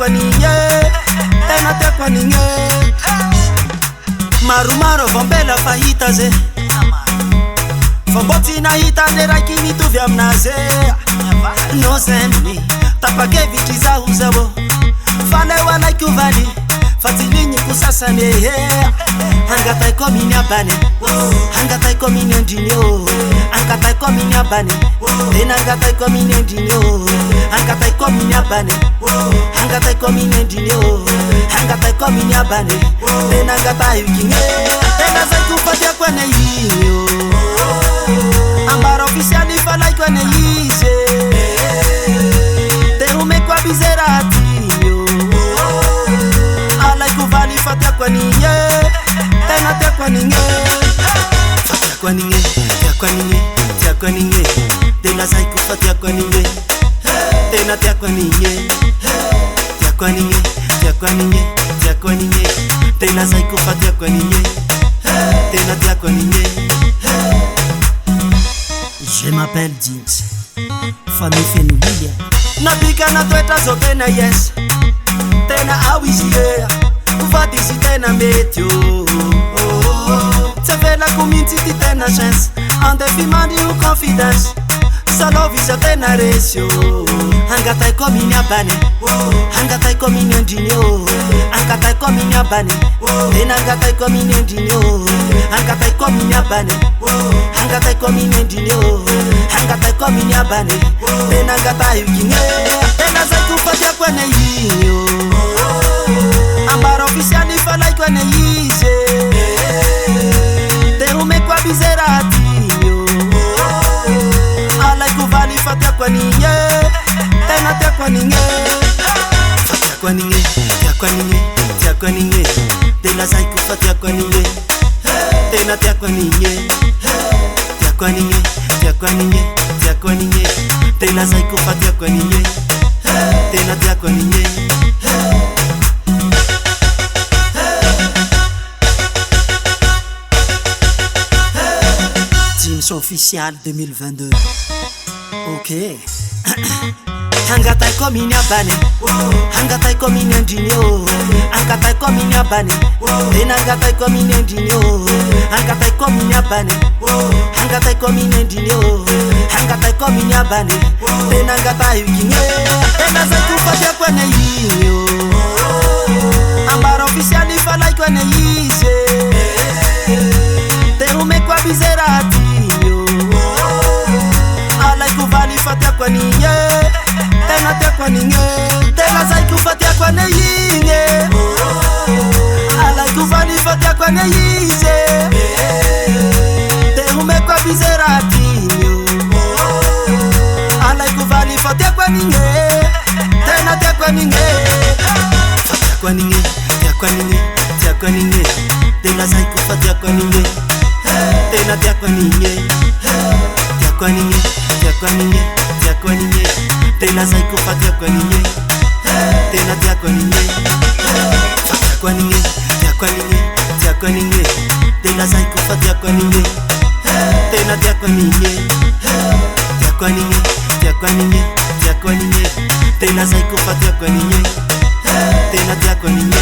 tiako ninye tena tiako ninye marumaro vombela fahita ze Fomboti na hita nera kini tu vya mnaze No send tapake vikiza uzabo Fane wana kuvali Fatilinyi kusasa nehe Hanga taiko minya bane Hanga taiko minya ndinyo Hanga taiko minya bane Tena hanga taiko minya ndinyo Hanga taiko minya bane Hanga taiko minya ndinyo Hanga taiko minya bane Tena hanga taiko kinye Tena zaitu fatia kwane hiyo Ambaro officiali fala kwane yise Te ume kwa bizerati Kuvali fatia kwa ninye tena tia kwa ninye fatia kwa ninye tia kwa ninye tia kwa ninye tena zaiku fatia kwa ninye tena tia kwa ninye tia kwa ninye tia kwa ninye tia kwa ninye tena zaiku fatia kwa ninye tena tia kwa ninye Je m'appelle Jinx famille Fenoulia Napika na tweta zote na yes tena awizie Ufadisi tena meteo Ça fait la community tena chance En défiement ou confidence Solo visa tena ratio Hanga taiko minya bane Hanga taiko minya ndinyo Hanga taiko minya bane Tena hanga taiko minya ndinyo Hanga taiko minya bane Hanga taiko minya ndinyo Hanga taiko minya bane Tena hanga taiko kinye Tena zaitu fatia kwane hiyo Ambaro officiali fala kwane yise Te ume kwa bizerati Ala kuvali fatia kwa ninye Tena tia kwa ninye Fatia kwa ninye Tia kwa ninye Tia kwa ninye Tena zaiku fatia kwa ninye Tena tia kwa ninye Tia kwa ninye Tia kwa ninye Tia kwa ninye Tena zaiku fatia kwa ninye Tena tia kwa ninye Official 2022 Ok Hanga taiko minya bane Hanga taiko minya ndinyo Hanga taiko minya bane Tena hanga taiko minya ndinyo Hanga taiko minya bane Hanga taiko minya ndinyo Hanga taiko minya bane Tena hanga taiko kinye Tena zaitu fatia kwane hiyo Ambaro officiali fala kwane yise Te ume kwa bizerati Kuvali fatia kwa ninye Tena tia kwa ninye Tena zaiku fatia kwa ninye Ala kuvali fatia kwa ninye Te ume kwa bizerati Ala kuvali fatia kwa ninye Tena tia kwa ninye Fatia kwa ninye Tia kwa ninye Tia kwa ninye Tena zaiku fatia kwa ninye Tena tia kwa ninye Tia kwa ninye Tia kwa ninye, tia kwa ninye Tena zaiku fatia kwa ninye Tena tia kwa ninye Fatia kwa ninye, tia kwa ninye Tia kwa ninye Tena zaiku fatia kwa ninye Tena tia kwa ninye Tia kwa ninye, tia kwa ninye Tia kwa ninye Tena zaiku fatia kwa ninye Tena tia kwa ninye